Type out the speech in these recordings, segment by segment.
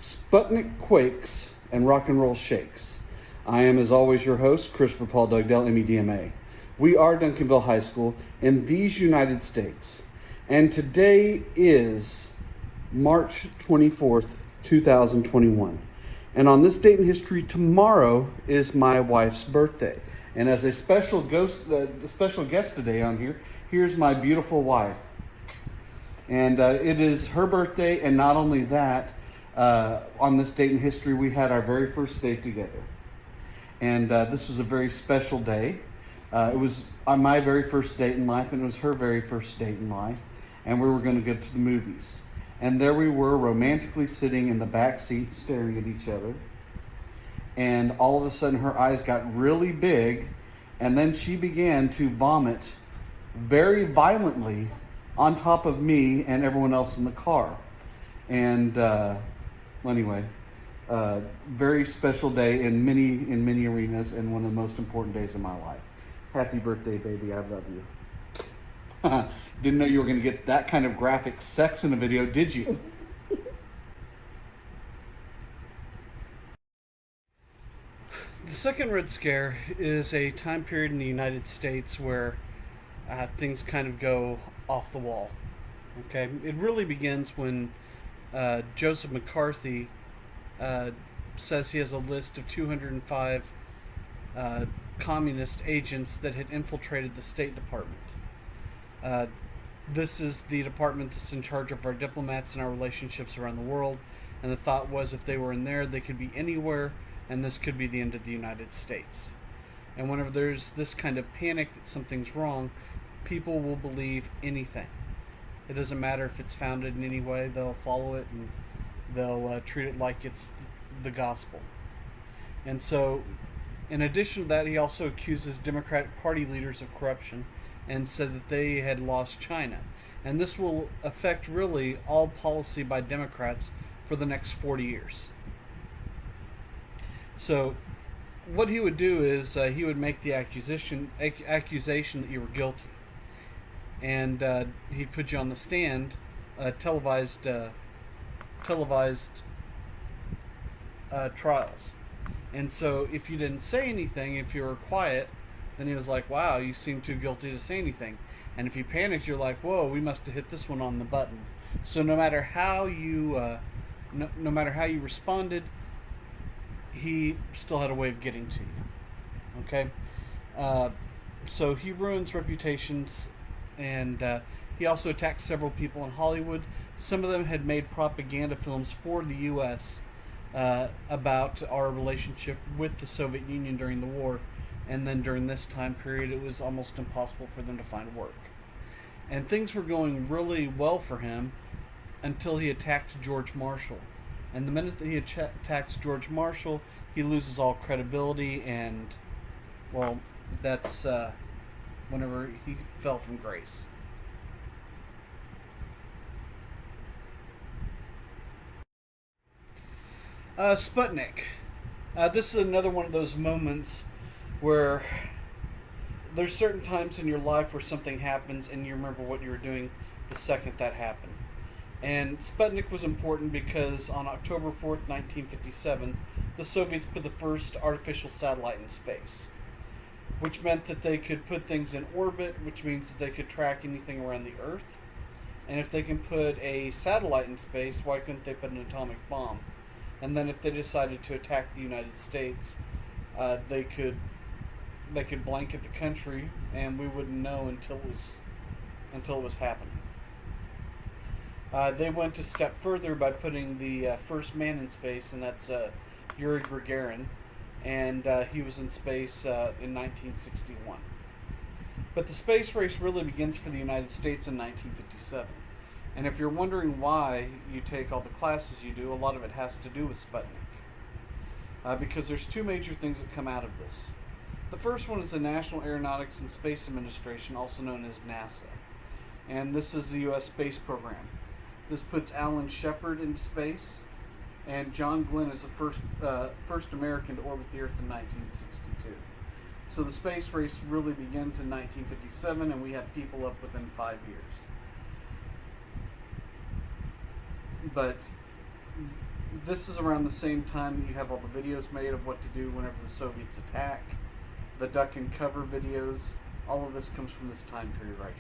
Sputnik quakes and rock and roll shakes. I am, as always, your host, Christopher Paul Dugdale, MEDMA. We are Duncanville High School in these United States, and today is March 24th, 2021. And on this date in history, tomorrow is my wife's birthday. And as a special guest today on here, here's my beautiful wife. And it is her birthday, and not only that, on this date in history, we had our very first date together. And this was a very special day. It was on my very first date in life, and it was her very first date in life. And we were going to go to the movies. And there we were, romantically sitting in the back seat, staring at each other. And all of a sudden, her eyes got really big, and then she began to vomit very violently on top of me and everyone else in the car. And anyway, very special day in many arenas, and one of the most important days of my life. Happy birthday, baby! I love you. Didn't know you were going to get that kind of graphic sex in a video, did you? The Second Red Scare is a time period in the United States where things kind of go off the wall. Okay, it really begins when Joseph McCarthy says he has a list of 205 communist agents that had infiltrated the State Department. This is the department that's in charge of our diplomats and our relationships around the world. And the thought was, if they were in there, they could be anywhere, and this could be the end of the United States. And whenever there's this kind of panic that something's wrong, people will believe anything. It doesn't matter if it's founded in any way, they'll follow it, and they'll treat it like it's the gospel. And so, in addition to that, he also accuses Democratic Party leaders of corruption and said that they had lost China. And this will affect really all policy by Democrats for the next 40 years. So what he would do is he would make the accusation that you were guilty. And he'd put you on the stand, televised trials. And so if you didn't say anything, if you were quiet, then he was like, wow, you seem too guilty to say anything. And if you panicked, you're like, whoa, we must have hit this one on the button. So no matter how you responded, he still had a way of getting to you. Okay? So he ruins reputations, and he also attacked several people in Hollywood. Some of them had made propaganda films for the U.S. About our relationship with the Soviet Union during the war. And then during this time period, it was almost impossible for them to find work. And things were going really well for him until he attacked George Marshall. And the minute that he attacks George Marshall, he loses all credibility, and, well, that's whenever he fell from grace. Sputnik. This is another one of those moments where there's certain times in your life where something happens and you remember what you were doing the second that happened. And Sputnik was important because on October 4th, 1957, the Soviets put the first artificial satellite in space, which meant that they could put things in orbit, which means that they could track anything around the Earth. And if they can put a satellite in space, why couldn't they put an atomic bomb? And then if they decided to attack the United States, they could blanket the country, and we wouldn't know until it was happening. They went a step further by putting the first man in space, and that's Yuri Gagarin, and he was in space in 1961. But the space race really begins for the United States in 1957. And if you're wondering why you take all the classes you do, a lot of it has to do with Sputnik. Because there's two major things that come out of this. The first one is the National Aeronautics and Space Administration, also known as NASA. And this is the U.S. space program. This puts Alan Shepard in space, and John Glenn is the first American to orbit the Earth in 1962. So the space race really begins in 1957, and we had people up within 5 years. But This is around the same time that you have all the videos made of what to do whenever the Soviets attack, the duck and cover videos. All of this comes from this time period right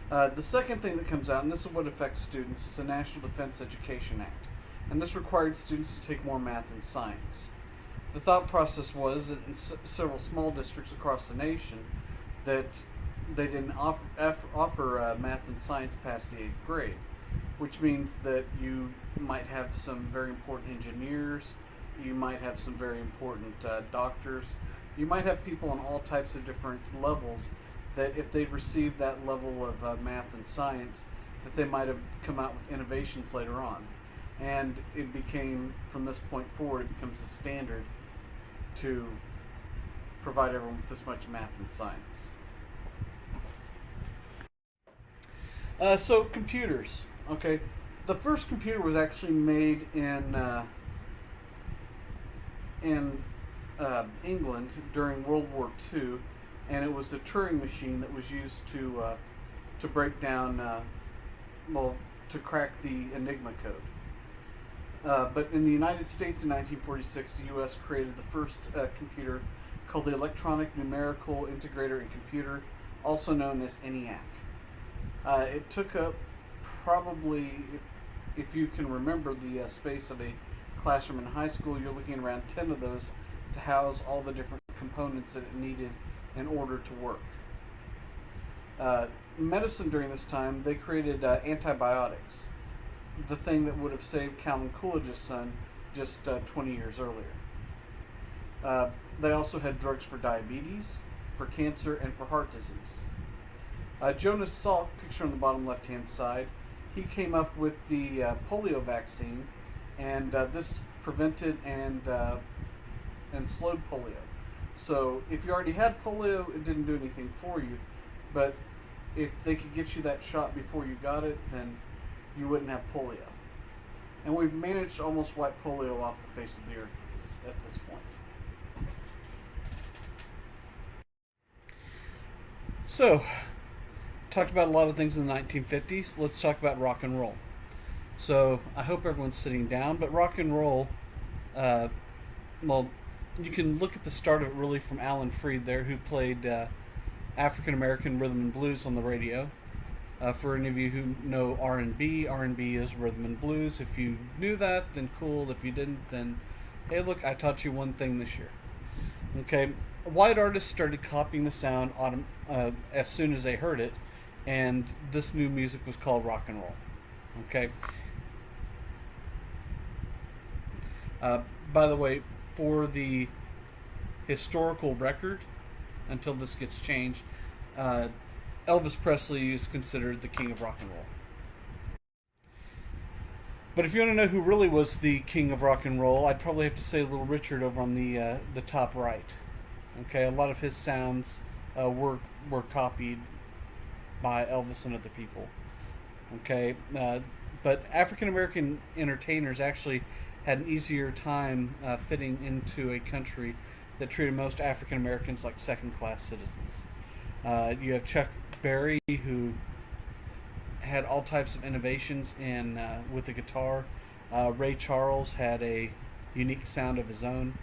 here. The second thing that comes out, and this is what affects students, is the National Defense Education Act. And this required students to take more math and science. The thought process was that in several small districts across the nation that they didn't offer math and science past the 8th grade, which means that you might have some very important engineers, you might have some very important doctors, you might have people on all types of different levels that if they'd received that level of math and science, that they might have come out with innovations later on. And it became, from this point forward, it becomes the standard to provide everyone with this much math and science. So computers, okay. The first computer was actually made in England during World War II, and it was a Turing machine that was used to break down, to crack the Enigma code. But in the United States in 1946, the U.S. created the first computer called the Electronic Numerical Integrator and Computer, also known as ENIAC. It took up probably, if you can remember the space of a classroom in high school, you're looking around 10 of those to house all the different components that it needed in order to work. Medicine during this time, they created antibiotics, the thing that would have saved Calvin Coolidge's son just 20 years earlier. They also had drugs for diabetes, for cancer, and for heart disease. Jonas Salk, picture on the bottom left-hand side, he came up with the polio vaccine, and this prevented and slowed polio. So if you already had polio, it didn't do anything for you, but if they could get you that shot before you got it, then you wouldn't have polio. And we've managed to almost wipe polio off the face of the earth at this point. So, talked about a lot of things in the 1950s. Let's talk about rock and roll. So, I hope everyone's sitting down, but rock and roll, you can look at the start of it really from Alan Freed there, who played African American rhythm and blues on the radio. For any of you who know R&B is rhythm and blues. If you knew that, then cool. If you didn't, then hey, look, I taught you one thing this year. Okay, white artists started copying the sound as soon as they heard it, and this new music was called rock and roll. Okay. By the way, for the historical record, until this gets changed, Elvis Presley is considered the king of rock and roll. But if you want to know who really was the king of rock and roll, I'd probably have to say Little Richard over on the top right. Okay, a lot of his sounds were copied by Elvis and other people. Okay, but African American entertainers actually had an easier time fitting into a country that treated most African Americans like second-class citizens. You have Chuck Berry, who had all types of innovations in with the guitar. Ray Charles had a unique sound of his own,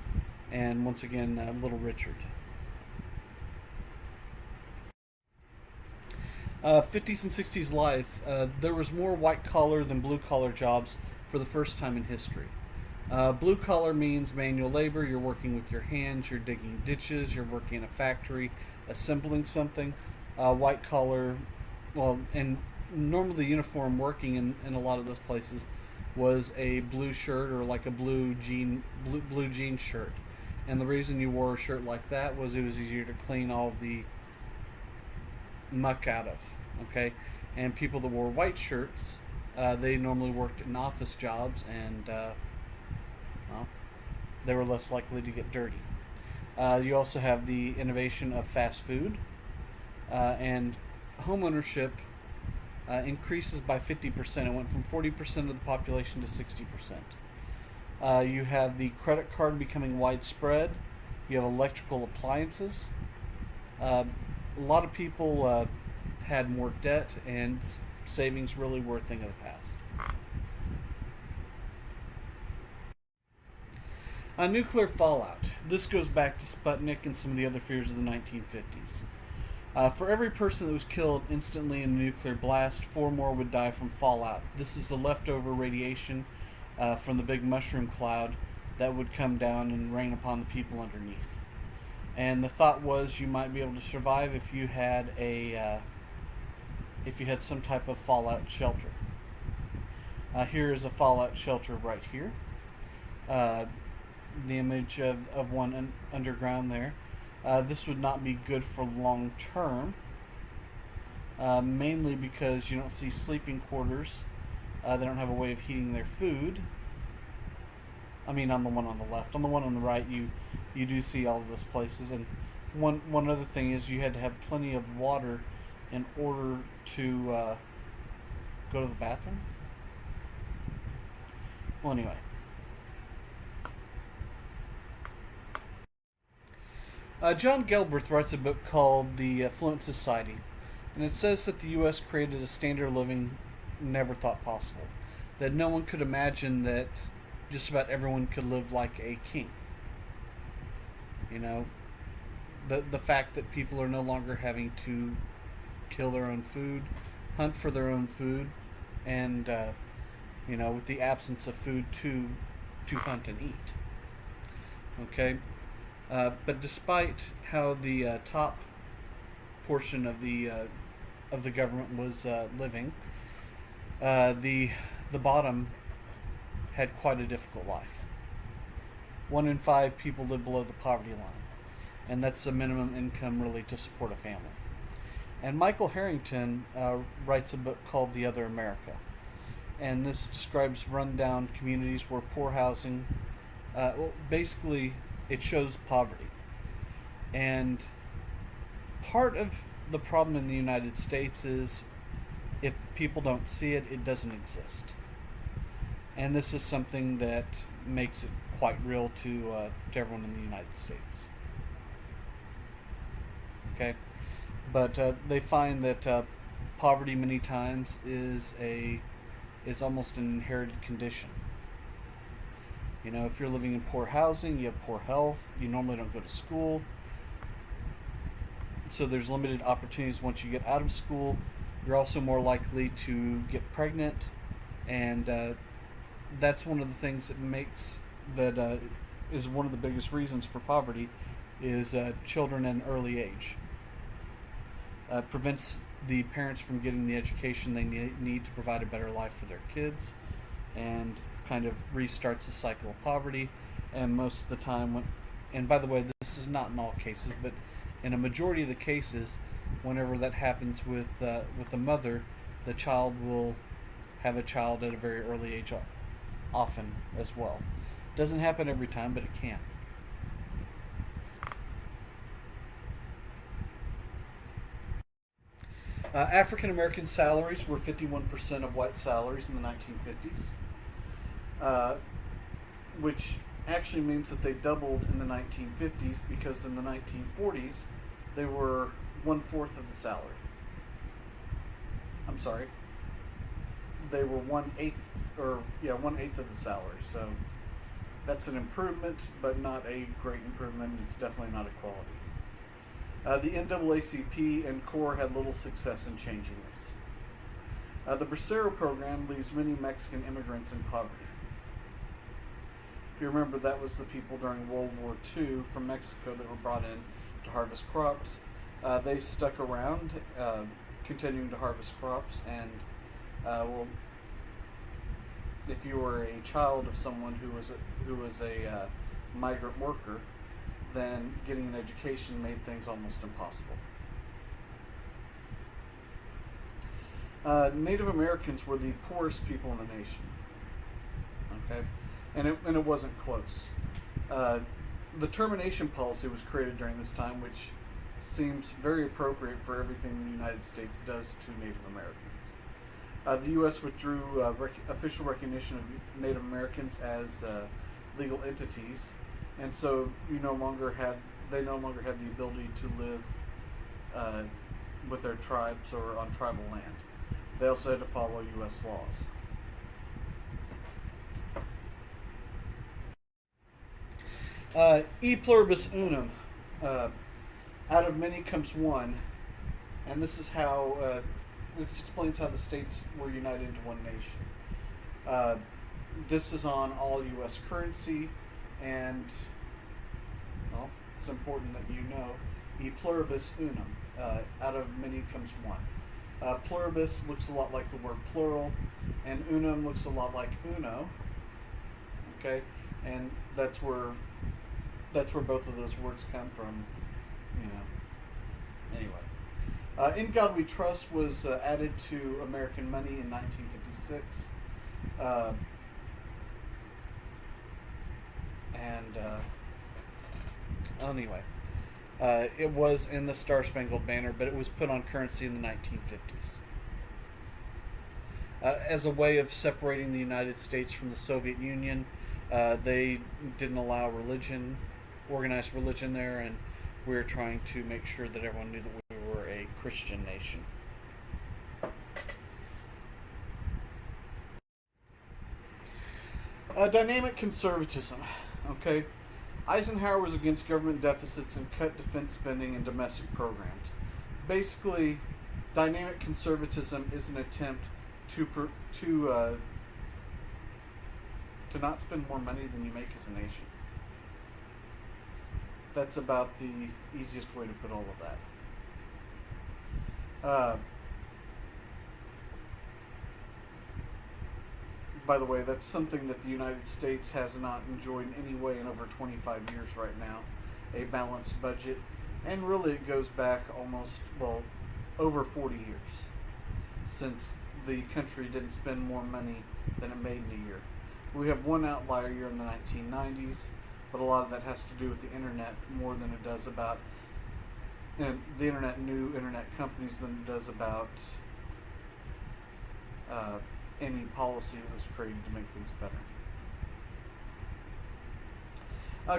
and once again, Little Richard. 50s and 60s life, there was more white-collar than blue-collar jobs for the first time in history. Blue-collar means manual labor. You're working with your hands. You're digging ditches. You're working in a factory, assembling something. White-collar, and normally the uniform working in a lot of those places was a blue shirt or like a blue jean shirt. And the reason you wore a shirt like that was it was easier to clean all the muck out of. Okay, and people that wore white shirts, they normally worked in office jobs, and they were less likely to get dirty. You also have the innovation of fast food, and home ownership increases by 50%. It went from 40% of the population to 60%. You have the credit card becoming widespread. You have electrical appliances. A lot of people had more debt, and savings really were a thing of the past. Nuclear fallout. This goes back to Sputnik and some of the other fears of the 1950s. For every person that was killed instantly in a nuclear blast, 4 more would die from fallout. This is the leftover radiation from the big mushroom cloud that would come down and rain upon the people underneath. And the thought was you might be able to survive if you had some type of fallout shelter. Here is a fallout shelter right here. The image of one underground there. This would not be good for long term, mainly because you don't see sleeping quarters. They don't have a way of heating their food. I mean, on the one on the left. On the one on the right, you do see all of those places. And one other thing is you had to have plenty of water in order to go to the bathroom. Well, anyway. John Gelbert writes a book called The Affluent Society, and it says that the U.S. created a standard of living never thought possible. That no one could imagine that just about everyone could live like a king. You know, the fact that people are no longer having to kill their own food, hunt for their own food, and with the absence of food to hunt and eat. Okay. But despite how the top portion of the government was living, the bottom had quite a difficult life. 1 in 5 people live below the poverty line, and that's the minimum income really to support a family. And Michael Harrington writes a book called The Other America, and this describes rundown communities where poor housing, basically it shows poverty. And part of the problem in the United States is if people don't see it, it doesn't exist. And this is something that makes it quite real to everyone in the United States. Okay? But they find that poverty many times is almost an inherited condition. You know, if you're living in poor housing, you have poor health, you normally don't go to school. So there's limited opportunities once you get out of school. You're also more likely to get pregnant. And that's one of the things that is one of the biggest reasons for poverty is children at an early age. Prevents the parents from getting the education they need to provide a better life for their kids, and kind of restarts the cycle of poverty. And most of the time, and by the way, this is not in all cases, but in a majority of the cases, whenever that happens with the mother, the child will have a child at a very early age, often as well. Doesn't happen every time, but it can. African American salaries were 51% of white salaries in the 1950s. Which actually means that they doubled in the 1950s, because in the 1940s they were 1/4 of the salary. I'm sorry. They were 1/8 of the salary. So that's an improvement, but not a great improvement. It's definitely not equality. The NAACP and CORE had little success in changing this. The Bracero program leaves many Mexican immigrants in poverty. If you remember, that was the people during World War II from Mexico that were brought in to harvest crops. They stuck around, continuing to harvest crops, and if you were a child of someone who was a migrant worker, then getting an education made things almost impossible. Native Americans were the poorest people in the nation. Okay, and it wasn't close. The termination policy was created during this time, which seems very appropriate for everything the United States does to Native Americans. The U.S. withdrew official recognition of Native Americans as legal entities, and so they no longer had the ability to live with their tribes or on tribal land. They also had to follow U.S. laws. E pluribus unum. Uh, Out of many comes one, and this is how this explains how the states were united into one nation. Uh, this is on all U.S. currency, and well, it's important that you know e pluribus unum. Out of many comes one. Pluribus looks a lot like the word plural, and unum looks a lot like uno. Okay, and that's where both of those words come from. You know. Anyway, In God We Trust was added to American money in 1956, and anyway. It was in the Star Spangled Banner, but it was put on currency in the 1950s. As a way of separating the United States from the Soviet Union, they didn't allow organized religion there, and we were trying to make sure that everyone knew that we were a Christian nation. Dynamic conservatism. Okay. Eisenhower was against government deficits and cut defense spending and domestic programs. Basically, dynamic conservatism is an attempt to not spend more money than you make as a nation. That's about the easiest way to put all of that. By the way, that's something that the United States has not enjoyed in any way in over 25 years right now, a balanced budget. And really it goes back over 40 years since the country didn't spend more money than it made in a year. We have one outlier year in the 1990s, but a lot of that has to do with the internet more than it does about the new internet companies than it does about any policy that was created to make things better.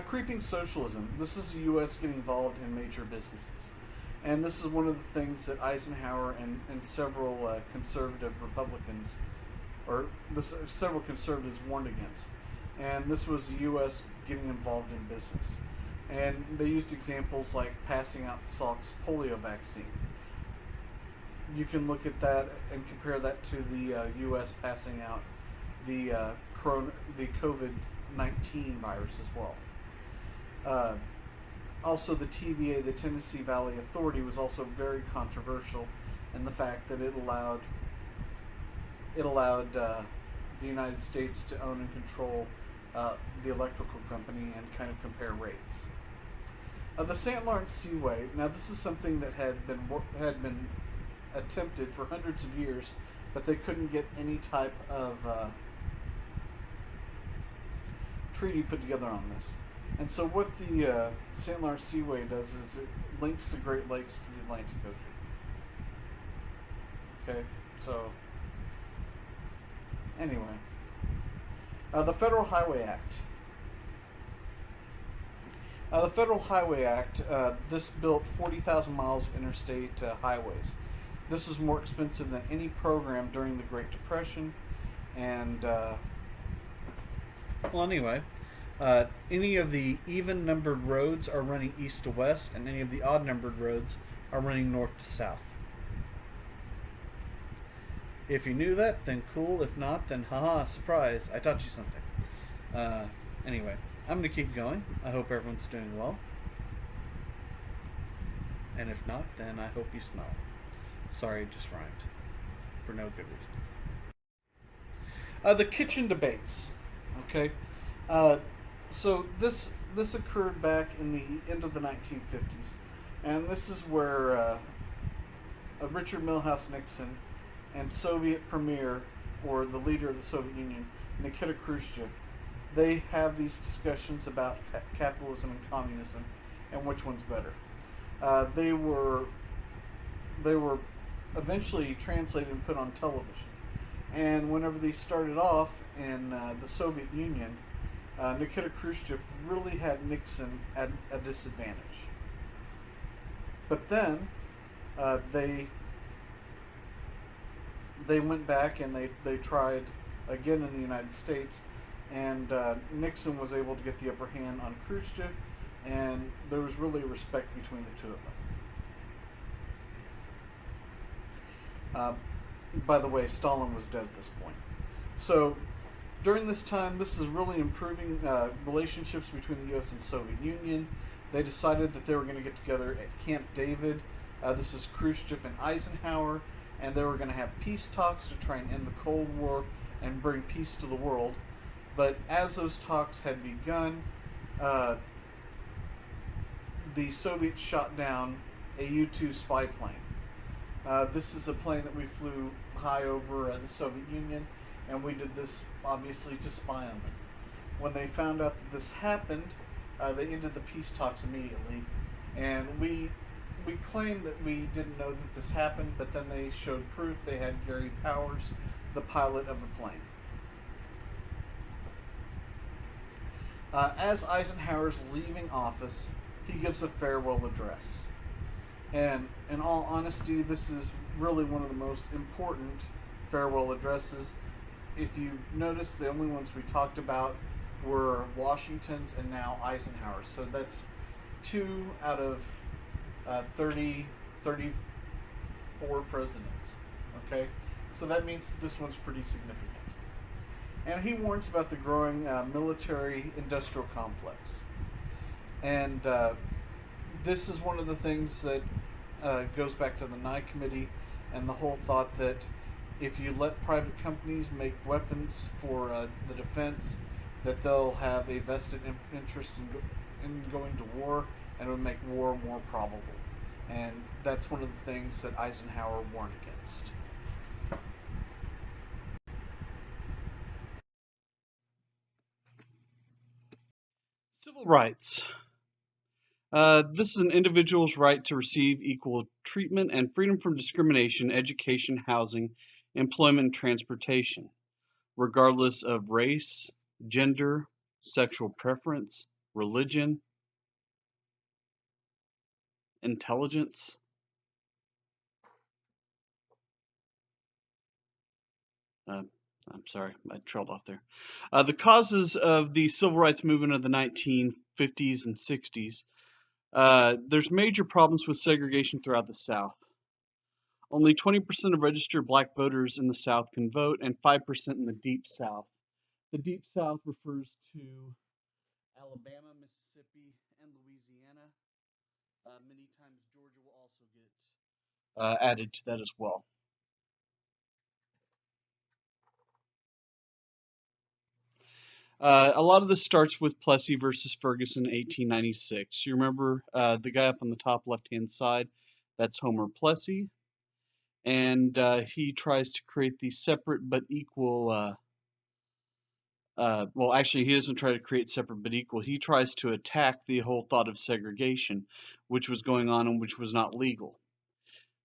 Creeping socialism. This is the U.S. getting involved in major businesses. And this is one of the things that Eisenhower and several conservative Republicans, several conservatives warned against. And this was the U.S. getting involved in business. And they used examples like passing out Salk's polio vaccine. You can look at that and compare that to the U.S. passing out the COVID-19 virus as well. Also, the TVA, the Tennessee Valley Authority, was also very controversial in the fact that it allowed the United States to own and control the electrical company and kind of compare rates. The St. Lawrence Seaway. Now, this is something that had been attempted for hundreds of years, but they couldn't get any type of treaty put together on this. And so what the St. Lawrence Seaway does is it links the Great Lakes to the Atlantic Ocean. Okay, so anyway. The Federal Highway Act. The Federal Highway Act, this built 40,000 miles of interstate highways. This was more expensive than any program during the Great Depression, and any of the even-numbered roads are running east to west, and any of the odd-numbered roads are running north to south. If you knew that, then cool. If not, then haha, surprise, I taught you something. Anyway, I'm going to keep going. I hope everyone's doing well. And if not, then I hope you smell. Sorry, it just rhymed. For no good reason. The kitchen debates. Okay. So this occurred back in the end of the 1950s. And this is where Richard Milhous Nixon and Soviet Premier, or the leader of the Soviet Union, Nikita Khrushchev, they have these discussions about capitalism and communism and which one's better. They were eventually translated and put on television. And whenever they started off in the Soviet Union, Nikita Khrushchev really had Nixon at a disadvantage. But then they went back and they tried again in the United States, and Nixon was able to get the upper hand on Khrushchev, and there was really respect between the two of them. By the way, Stalin was dead at this point. So during this time, this is really improving relationships between the U.S. and Soviet Union. They decided that they were going to get together at Camp David. This is Khrushchev and Eisenhower, and they were going to have peace talks to try and end the Cold War and bring peace to the world. But as those talks had begun, the Soviets shot down a U-2 spy plane. This is a plane that we flew high over the Soviet Union, and we did this obviously to spy on them. When they found out that this happened, they ended the peace talks immediately, and we claimed that we didn't know that this happened, but then they showed proof. They had Gary Powers, the pilot of the plane. As Eisenhower's leaving office, he gives a farewell address. And in all honesty, this is really one of the most important farewell addresses. If you notice, the only ones we talked about were Washington's and now Eisenhower's. So that's 2 out of 34 presidents. Okay? So that means that this one's pretty significant. And he warns about the growing military-industrial complex. And this is one of the things that goes back to the Nye Committee and the whole thought that if you let private companies make weapons for the defense, that they'll have a vested interest in going to war, and it would make war more probable. And that's one of the things that Eisenhower warned against. Civil rights. This is an individual's right to receive equal treatment and freedom from discrimination, education, housing, employment, and transportation, regardless of race, gender, sexual preference, religion, intelligence. I'm sorry, I trailed off there. The causes of the civil rights movement of the 1950s and 60s. There's major problems with segregation throughout the South. Only 20% of registered black voters in the South can vote, and 5% in the Deep South. The Deep South refers to Alabama, Mississippi, and Louisiana. Many times Georgia will also get added to that as well. A lot of this starts with Plessy versus Ferguson, 1896. You remember the guy up on the top left-hand side? That's Homer Plessy. And he tries to create the separate but equal. Well, actually, he doesn't try to create separate but equal. He tries to attack the whole thought of segregation, which was going on and which was not legal.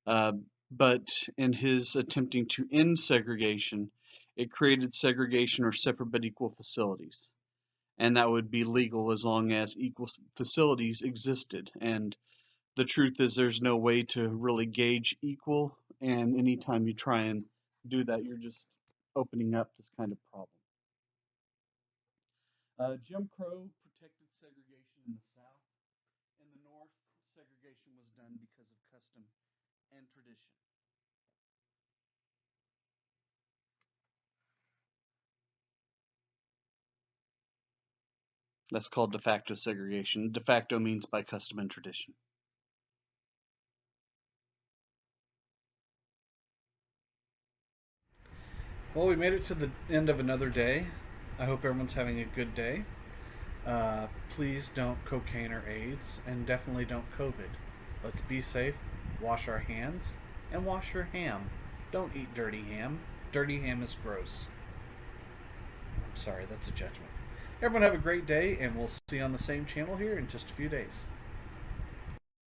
But in his attempting to end segregation, it created segregation or separate but equal facilities. And that would be legal as long as equal facilities existed. And the truth is there's no way to really gauge equal, and anytime you try and do that, you're just opening up this kind of problem. Jim Crow protected segregation in the South. In the North, segregation was done because of custom and tradition. That's called de facto segregation. De facto means by custom and tradition. Well, we made it to the end of another day. I hope everyone's having a good day. Please don't cocaine or AIDS, and definitely don't COVID. Let's be safe, wash our hands, and wash your ham. Don't eat dirty ham. Dirty ham is gross. I'm sorry, that's a judgment. Everyone have a great day, and we'll see you on the same channel here in just a few days.